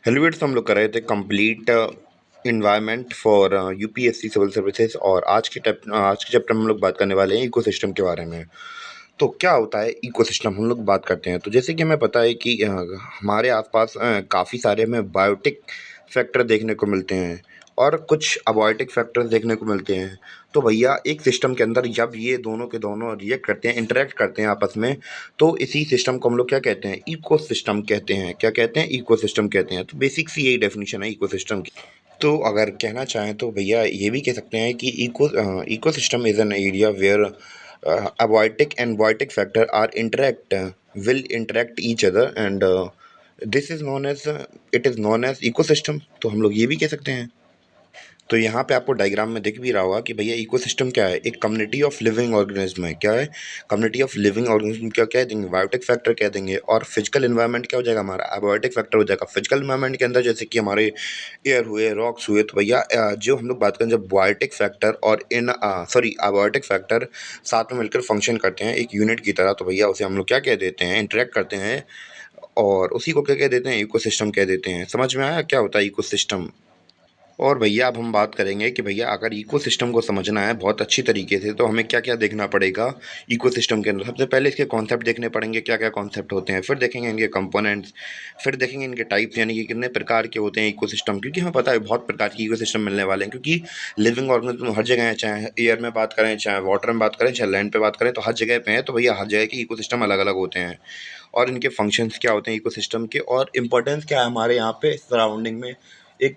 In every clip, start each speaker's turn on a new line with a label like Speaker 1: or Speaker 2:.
Speaker 1: हेलवेट्स हम लोग कर रहे थे complete environment for UPSC civil services. और आज के चैप्टर में हम लोग बात करने वाले हैं इकोसिस्टम के बारे में। तो क्या होता है इकोसिस्टम, हम लोग बात करते हैं। तो जैसे कि हमें पता है कि हमारे आसपास काफ़ी सारे हमें बायोटिक फैक्टर देखने को मिलते हैं और कुछ अबायोटिक फैक्टर्स देखने को मिलते हैं। तो भैया एक सिस्टम के अंदर जब ये दोनों के दोनों रिएक्ट करते हैं, इंटरेक्ट करते हैं आपस में, तो इसी सिस्टम को हम लोग क्या कहते हैं, इकोसिस्टम कहते हैं। क्या कहते हैं? इकोसिस्टम कहते हैं। तो बेसिक सी यही डेफिनेशन है इकोसिस्टम की। तो अगर कहना चाहें तो भैया ये भी कह सकते हैं कि ecosystem is an area where abiotic and biotic factor are interact will interact each other and this is known as it is known as ecosystem। तो हम लोग ये भी कह सकते हैं। तो यहाँ पे आपको डायग्राम में दिख भी रहा होगा कि भैया इकोसिस्टम क्या है। एक कम्युनिटी ऑफ लिविंग ऑर्गेनिज्म है। क्या है? Community of living organism. क्या कह देंगे? बायोटिक फैक्टर कह देंगे। और फिजिकल एनवायरनमेंट क्या हो जाएगा हमारा? अबायोटिक फैक्टर हो जाएगा। फिजिकल एनवायरनमेंट के अंदर जैसे कि हमारे एयर हुए, रॉक्स हुए। तो भैया जो हम लोग बात करें, जब बायोटिक फैक्टर और अबायोटिक फैक्टर साथ में मिलकर फंक्शन करते हैं एक यूनिट की तरह, तो भैया उसे हम लोग क्या कह देते हैं? इंटरेक्ट करते हैं। और उसी को क्या कह देते हैं? इकोसिस्टम कह देते हैं। समझ में आया क्या होता है इकोसिस्टम? और भैया अब हम बात करेंगे कि भैया अगर इकोसिस्टम को समझना है बहुत अच्छी तरीके से, तो हमें क्या क्या देखना पड़ेगा इकोसिस्टम के अंदर। सबसे पहले इसके कॉन्सेप्ट देखने पड़ेंगे, क्या क्या कॉन्सेप्ट होते हैं। फिर देखेंगे इनके कंपोनेंट्स। फिर देखेंगे इनके टाइप्स, यानी कि कितने प्रकार के होते हैं इकोसिस्टम। क्योंकि हमें पता है बहुत प्रकार के इकोसिस्टम मिलने वाले हैं, क्योंकि लिविंग ऑर्गेनिज्म हर जगह है। चाहे एयर में बात करें, चाहे वाटर में बात करें, चाहे लैंड पे बात करें, तो हर जगह पे है। तो भैया हर जगह के इकोसिस्टम अलग अलग होते हैं और इनके फंक्शंस क्या होते हैं इकोसिस्टम के, और इम्पोर्टेंस क्या है हमारे यहाँ पे सराउंडिंग में। एक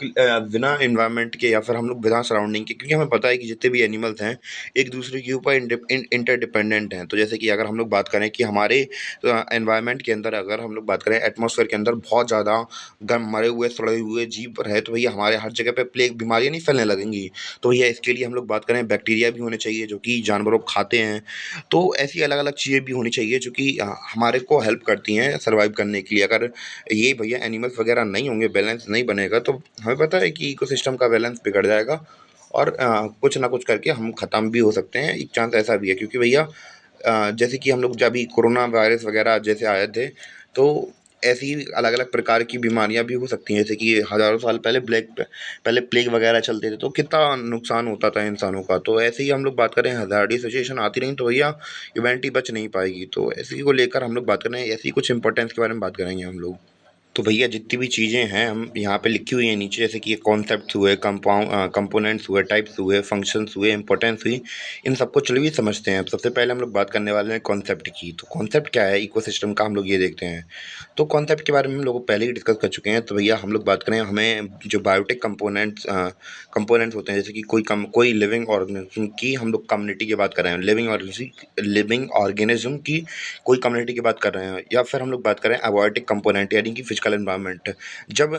Speaker 1: बिना इन्वायरमेंट के या फिर हम लोग बिना सराउंडिंग के, क्योंकि हमें पता है कि जितने भी एनिमल्स हैं एक दूसरे के ऊपर इंटरडिपेंडेंट हैं। तो जैसे कि अगर हम लोग बात करें कि हमारे एनवायरनमेंट के अंदर, अगर हम लोग बात करें एटमॉस्फेयर के अंदर बहुत ज़्यादा गम मरे हुए सड़े हुए जीव रहे, तो भैया हमारे हर जगह पे प्लेग बीमारियाँ नहीं फैलने लगेंगी। तो भैया इसके लिए हम लोग बात करें बैक्टीरिया भी होने चाहिए जो कि जानवरों को खाते हैं। तो ऐसी अलग अलग चीज़ें भी होनी चाहिए जो कि हमारे को हेल्प करती हैं सर्वाइव करने के लिए। अगर ये भैया एनिमल्स वगैरह नहीं होंगे, बैलेंस नहीं बनेगा, तो हमें पता है कि इकोसिस्टम का बैलेंस बिगड़ जाएगा और कुछ ना कुछ करके हम ख़त्म भी हो सकते हैं। एक चांस ऐसा भी है, क्योंकि भैया जैसे कि हम लोग जब भी कोरोना वायरस वगैरह जैसे आए थे, तो ऐसी अलग अलग प्रकार की बीमारियां भी हो सकती हैं। जैसे कि हज़ारों साल पहले पहले प्लेग वगैरह चलते थे, तो कितना नुकसान होता था इंसानों का। तो ऐसे ही हम लोग बात करें, हज़ार्डी सिचुएशन आती रही तो भैया ह्यूमैनिटी बच नहीं पाएगी। तो ऐसे ही को लेकर हम लोग बात करें, ऐसी कुछ इंपॉर्टेंस के बारे में बात करेंगे हम लोग। तो भैया जितनी भी चीज़ें हैं हम यहाँ पे लिखी हुई हैं नीचे, जैसे कि ये कॉन्सेप्ट्स हुए, कंपोनेंट्स हुए, टाइप्स हुए, फंक्शंस हुए, इंपॉर्टेंस हुई, इन सबको चलिए समझते हैं। अब सबसे पहले हम लोग बात करने वाले हैं कॉन्सेप्ट की। तो कॉन्सेप्ट क्या है इकोसिस्टम का, हम लोग ये देखते हैं। तो कॉन्सेप्ट के बारे में हम लोग पहले ही डिस्कस कर चुके हैं। तो भैया हम लोग बात करें, हमें जो बायोटिक कंपोनेंट्स होते हैं, जैसे कि कोई लिविंग ऑर्गेनिज्म की हम लोग कम्युनिटी की बात कर रहे हैं, लिविंग ऑर्गेनिज्म की कोई कम्युनिटी की बात कर रहे हैं, या फिर हम लोग बात करें अबायोटिक कंपोनेंट यानी कि फिजिकल एनवायरनमेंट। जब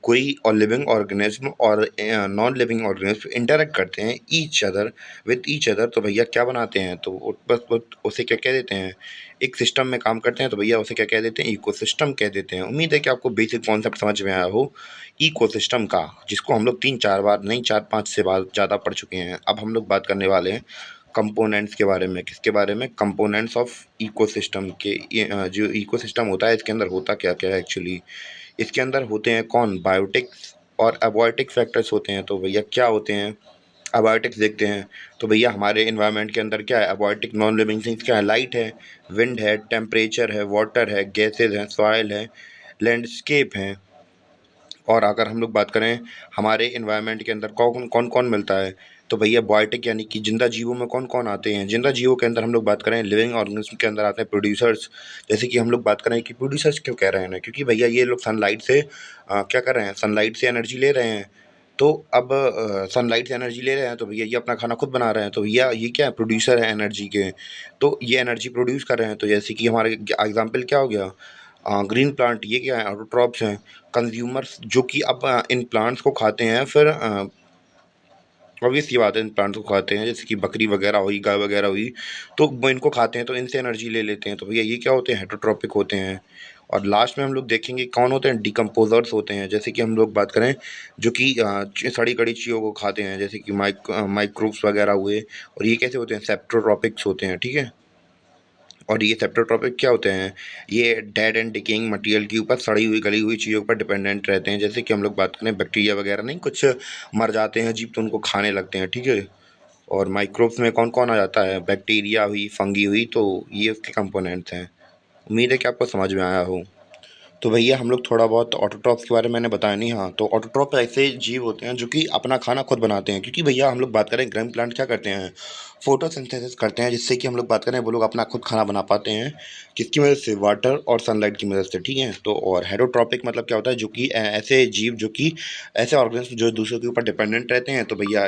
Speaker 1: कोई और लिविंग ऑर्गेनिज्म और नॉन लिविंग ऑर्गेनिज्म इंटरेक्ट करते हैं ईच अदर, तो भैया क्या बनाते हैं? तो उसे क्या कह देते हैं? एक सिस्टम में काम करते हैं, तो भैया उसे क्या कह देते हैं? इकोसिस्टम कह देते हैं। उम्मीद है कि आपको बेसिक कॉन्सेप्ट समझ में आया हो इकोसिस्टम का, जिसको हम लोग 3-4 बार नहीं, 4-5 से बार ज़्यादा पढ़ चुके हैं। अब हम लोग बात करने वाले हैं कंपोनेंट्स के बारे में। किसके बारे में? कंपोनेंट्स ऑफ इकोसिस्टम के। जो इकोसिस्टम होता है इसके अंदर होता क्या क्या है एक्चुअली। इसके अंदर होते हैं कौन? बायोटिक्स और अबायोटिक फैक्टर्स होते हैं। तो भैया क्या होते हैं? अबायोटिक्स देखते हैं। तो भैया हमारे इन्वायरमेंट के अंदर क्या है? अबायोटिक नॉन लिविंग थिंग्स क्या है? लाइट है, विंड है, टेम्परेचर है, वाटर है, गैसेज हैं, सॉइल है, लैंडस्केप है। और अगर हम लोग बात करें हमारे एनवायरनमेंट के अंदर कौन कौन कौन मिलता है, तो भैया बायोटिक यानी कि जिंदा जीवों में कौन कौन आते हैं? जिंदा जीवों के अंदर हम लोग बात करें, लिविंग ऑर्गेनिज्म के अंदर आते हैं प्रोड्यूसर्स। जैसे कि हम लोग बात करें कि प्रोड्यूसर्स क्यों कह रहे हैं ना, क्योंकि भैया ये लोग सनलाइट से क्या कर रहे हैं? सनलाइट से एनर्जी ले रहे हैं। तो अब सनलाइट से एनर्जी ले रहे हैं, तो भैया ये अपना खाना खुद बना रहे हैं। तो भैया ये क्या है? प्रोड्यूसर है एनर्जी के। तो ये एनर्जी प्रोड्यूस कर रहे हैं। तो जैसे कि हमारे एग्जाम्पल क्या हो गया? ग्रीन प्लांट, ये क्या है? ऑटोट्रॉप्स हैं। कंज्यूमर्स जो कि अब इन प्लांट्स को खाते हैं, फिर ऑब्वियस सी बात है इन प्लांट्स को खाते हैं, जैसे कि बकरी वगैरह हुई, गाय वगैरह हुई, तो वो इनको खाते हैं तो इनसे एनर्जी ले लेते हैं। तो भैया ये क्या होते हैं? हेटरोट्रॉपिक होते हैं। और लास्ट में हम लोग देखेंगे कौन होते हैं? डिकम्पोजर्स होते हैं। जैसे कि हम लोग बात करें जो कि सड़ी गली चीज़ों को खाते हैं, जैसे कि माइक्रोब्स वगैरह हुए। और ये कैसे होते हैं? सेप्टोट्रॉपिक्स होते हैं। ठीक है। और ये सेप्टोट्रॉपिक क्या होते हैं? ये डेड एंड डिकेइंग मटेरियल के ऊपर, सड़ी हुई गली हुई चीज़ों पर डिपेंडेंट रहते हैं। जैसे कि हम लोग बात करें बैक्टीरिया वगैरह, नहीं कुछ मर जाते हैं जीव तो उनको खाने लगते हैं, ठीक है। और माइक्रोब्स में कौन कौन आ जाता है? बैक्टीरिया हुई, फंगी हुई, तो ये उसके कंपोनेंट्स हैं। उम्मीद है कि आपको समझ में आया हो। तो भैया हम लोग थोड़ा बहुत ऑटोट्रॉफ्स के बारे में मैंने बताया नहीं। हाँ, तो ऑटोट्रॉफ ऐसे जीव होते हैं जो कि अपना खाना खुद बनाते हैं, क्योंकि भैया हम लोग बात करें ग्रीन प्लांट क्या करते हैं? फोटोसिंथेसिस करते हैं, जिससे कि हम लोग बात करें वो लोग अपना खुद खाना बना पाते हैं। किसकी मदद से? वाटर और सनलाइट की मदद से, ठीक है। तो और हेटरोट्रॉपिक मतलब क्या होता है? जो कि ऐसे जीव जो कि ऐसे ऑर्गेनिज्म जो दूसरों के ऊपर डिपेंडेंट रहते हैं, तो भैया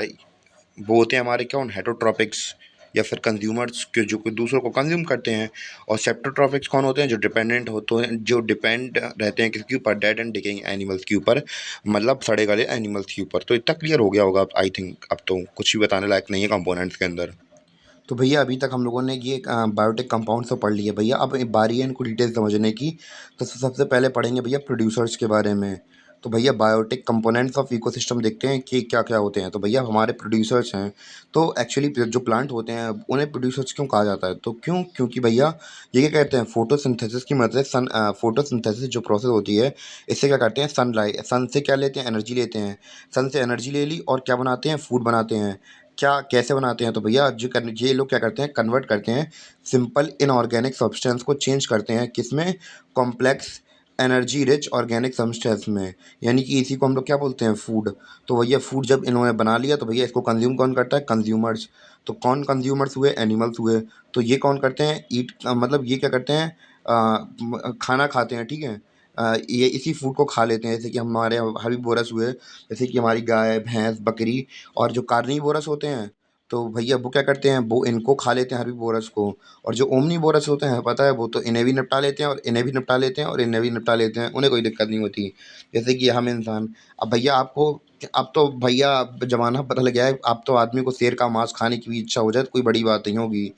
Speaker 1: वो होते हैं हमारे कौन? हेटरोट्रॉपिक्स, या फिर कंज्यूमर्स के जो कि दूसरों को कंज्यूम करते हैं। और सेप्टोट्रॉपिक्स कौन होते हैं? जो डिपेंडेंट होते हैं, जो डिपेंड रहते हैं किसके ऊपर? डेड एंड डिकेइंग एनिमल्स के ऊपर, मतलब सड़े गले एनिमल्स के ऊपर। तो इतना क्लियर हो गया होगा आई थिंक। अब तो कुछ भी बताने लायक नहीं है कंपोनेंट्स के अंदर। तो भैया अभी तक हम लोगों ने ये बायोटिक कंपाउंड्स तो पढ़ लिए भैया, अब बारी है इनको डिटेल समझने की। तो सबसे पहले पढ़ेंगे भैया प्रोड्यूसर्स के बारे में। तो भैया बायोटिक कंपोनेंट्स ऑफ इकोसिस्टम देखते हैं कि क्या क्या होते हैं। तो भैया हमारे प्रोड्यूसर्स हैं, तो एक्चुअली जो प्लांट होते हैं उन्हें प्रोड्यूसर्स क्यों कहा जाता है? तो क्योंकि भैया ये क्या कहते हैं, फोटोसिंथेसिस की मदद से फोटोसिंथेसिस जो प्रोसेस होती है, इससे क्या करते हैं, सन से क्या लेते हैं? एनर्जी लेते हैं। सन से एनर्जी ले ली और क्या बनाते हैं? फूड बनाते हैं। क्या कैसे बनाते हैं? तो भैया ये लोग क्या करते हैं, कन्वर्ट करते हैं सिंपल इनऑर्गेनिक सब्सटेंस को, चेंज करते हैं किसमें? Complex energy rich organic substance में। यानी कि इसी को हम लोग क्या बोलते हैं? फूड। तो भैया फूड जब इन्होंने बना लिया तो भैया इसको कंज्यूम कौन करता है? कंज्यूमर्स। तो कौन कंज्यूमर्स हुए? एनिमल्स हुए। तो ये कौन करते हैं? मतलब ये क्या करते हैं? खाना खाते हैं, ठीक है। ये इसी फूड को खा लेते हैं, जैसे कि हमारे हर्बीवोरस हुए, जैसे कि हमारी गाय भैंस बकरी। और जो कार्निवोरस होते हैं, तो भैया वो क्या करते हैं? वो इनको खा लेते हैं हर्बीवोरस को। और जो ओमनीवोरस होते हैं, पता है, वो तो इन्हें भी निपटा लेते हैं और इन्हें भी निपटा लेते हैं और इन्हें भी निपटा लेते हैं, उन्हें कोई दिक्कत नहीं होती। जैसे कि हम इंसान। अब भैया आपको, अब तो भैया ज़माना बदल गया है, अब तो आदमी को शेर का मांस खाने की भी इच्छा हो जाए तो कोई बड़ी बात नहीं होगी।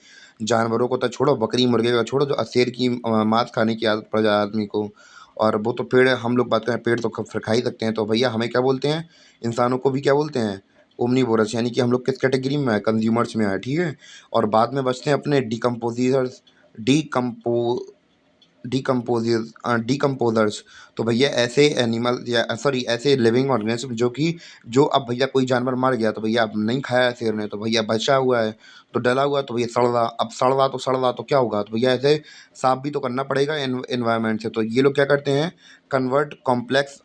Speaker 1: जानवरों को तो छोड़ो, बकरी मुर्गे का छोड़ो, जो शेर की मांस खाने की आदत पड़ जाए आदमी को। और वो तो पेड़, हम लोग बात करें पेड़ तो फिर खा ही सकते हैं। तो भैया हमें क्या बोलते हैं? इंसानों को भी क्या बोलते हैं? ओमनीवोरस। यानी कि हम लोग किस कैटेगरी में है? कंज्यूमर्स में है, ठीक है। और बाद में बचते हैं अपने डिकम्पोजिटर्स, डिकम्पो डिकम्पोजर्स। तो भैया ऐसे एनिमल, या सॉरी ऐसे लिविंग ऑर्गेनिज्म जो कि, जो अब भैया कोई जानवर मर गया तो भैया अब नहीं खाया शेर ने, तो भैया बचा हुआ है, तो डला हुआ, तो भैया सड़ रहा। अब सड़ रहा तो क्या होगा? तो भैया ऐसे साफ भी तो करना पड़ेगा एनवायरनमेंट से। तो ये लोग क्या करते हैं? कन्वर्ट कॉम्प्लेक्स,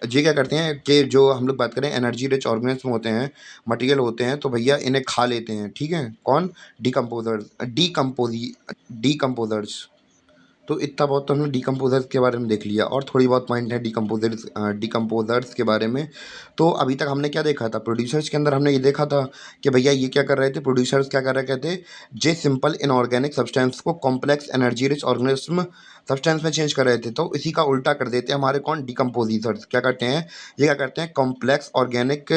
Speaker 1: ये क्या करते हैं कि जो हम लोग बात करें एनर्जी रिच ऑर्गेनिज्म होते हैं, मटेरियल होते हैं, तो भैया इन्हें खा लेते हैं, ठीक है। कौन? डिकम्पोजर्स। तो इतना बहुत तो हमने डिकम्पोजर्स के बारे में देख लिया, और थोड़ी बहुत पॉइंट है डिकम्पोजर्स के बारे में। तो अभी तक हमने क्या देखा था? प्रोड्यूसर्स के अंदर हमने ये देखा था कि भैया ये क्या कर रहे थे, प्रोड्यूसर्स क्या कर रहे थे? जे सिंपल इनऑर्गेनिक सब्सटेंस को complex energy rich organism substance में चेंज कर रहे थे। तो इसी का उल्टा कर देते हैं हमारे कौन? डिकम्पोजिटर्स। क्या करते हैं? ये क्या करते हैं? Complex organic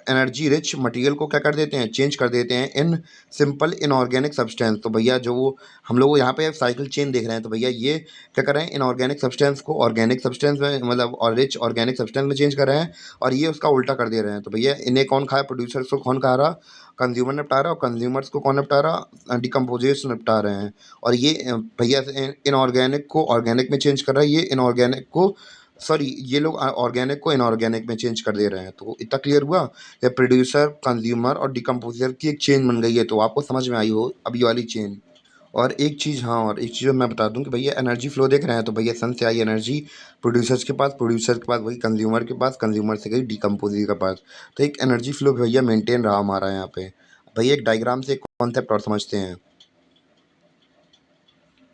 Speaker 1: energy rich material को क्या कर देते हैं? चेंज कर देते हैं इन सिंपल इनऑर्गेनिक सब्सटेंस। तो भैया जो हम लोग यहाँ पे साइकिल चेन देख रहे हैं, तो भैया ये क्या कर रहे हैं? इनऑर्गेनिक सब्सटेंस को ऑर्गेनिक सब्सटेंस में, मतलब और रिच ऑर्गेनिक सब्सटेंस में चेंज कर रहे हैं, और ये उसका उल्टा कर दे रहे हैं। तो भैया इन्हें कौन खाया? प्रोड्यूसर्स को कौन खा रहा? कंज्यूमर निपटा रहा। और कंज्यूमर्स को कौन निपटा रहा? डिकम्पोजर्स निपटा रहे हैं। और ये भैया इनऑर्गेनिक को ऑर्गेनिक में चेंज कर रहा है, ये इनऑर्गेनिक को, सॉरी, ये लोग ऑर्गेनिक को इनऑर्गेनिक में चेंज कर दे रहे हैं। तो इतना क्लियर हुआ कि प्रोड्यूसर, कंज्यूमर और डिकम्पोजर की एक चेन बन गई है। तो आपको समझ में आई हो अभी वाली चेन। और एक चीज़, हाँ, और एक चीज़ मैं बता दूं कि भैया एनर्जी फ्लो देख रहे हैं, तो भैया सन से आई एनर्जी प्रोड्यूसर्स के पास, प्रोड्यूसर के पास वही कंज्यूमर के पास, कंज्यूमर से गई डिकम्पोजर के पास। तो एक एनर्जी फ्लो भैया मेंटेन रहा हमारा यहाँ पे। भैया एक डायग्राम से एक कॉन्सेप्ट और समझते हैं।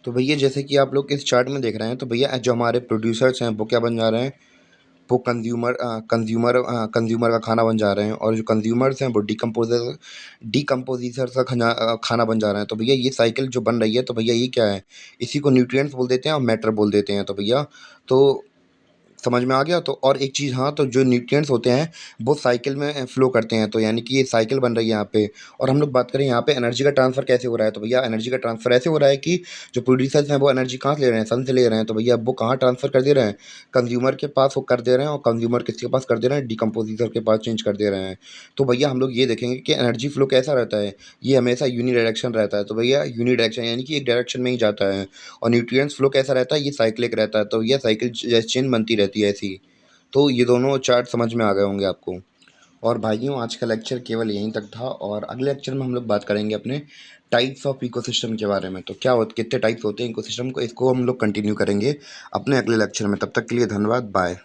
Speaker 1: तो भैया जैसे कि आप लोग इस चार्ट में देख रहे हैं, तो भैया जो हमारे प्रोड्यूसर्स हैं वो क्या बन जा रहे हैं? वो कंज्यूमर का खाना बन जा रहे हैं। और जो कंज्यूमर्स हैं वो डिकम्पोजिटर्स का खाना बन जा रहे हैं। तो भैया ये साइकिल जो बन रही है, तो भैया ये क्या है? इसी को न्यूट्रिएंट्स बोल देते हैं और मैटर बोल देते हैं। तो भैया, तो समझ में आ गया? तो और एक चीज़ हाँ, तो जो न्यूट्रिएंट्स होते हैं वो साइकिल में फ़्लो करते हैं, तो यानी कि ये साइकिल बन रही है यहाँ पे। और हम लोग बात करें यहाँ पे एनर्जी का ट्रांसफ़र कैसे हो रहा है, तो भैया एनर्जी का ट्रांसफ़र ऐसे हो रहा है कि जो प्रोड्यूसर्स हैं वो एनर्जी कहाँ से ले रहे हैं? सन से ले रहे हैं, तो भैया वो कहाँ ट्रांसफ़र कर दे रहे हैं? कंज़्यूमर के पास वो कर दे रहे हैं, और कंज़्यूमर किसके पास कर दे रहे हैं? डिकम्पोज़िटर के पास चेंज कर दे रहे हैं। तो भैया हम लोग ये देखेंगे कि एनर्जी फ़्लो कैसा रहता है? ये हमेशा यूनिडायरेक्शन रहता है, तो भैया यूनिडायरेक्शन यानी कि एक डायरेक्शन में ही जाता है। और न्यूट्रिएंट्स फ़्लो कैसा रहता है? ये साइक्लिक रहता है, तो ये साइकिल जैसे चेन बनती रहती है ऐसी। तो ये दोनों चार्ट समझ में आ गए होंगे आपको। और भाइयों, आज का लेक्चर केवल यहीं तक था, और अगले लेक्चर में हम लोग बात करेंगे अपने टाइप्स ऑफ इकोसिस्टम के बारे में। तो क्या होते, कितने टाइप्स होते हैं इकोसिस्टम को, इसको हम लोग कंटिन्यू करेंगे अपने अगले लेक्चर में। तब तक के लिए धन्यवाद, बाय।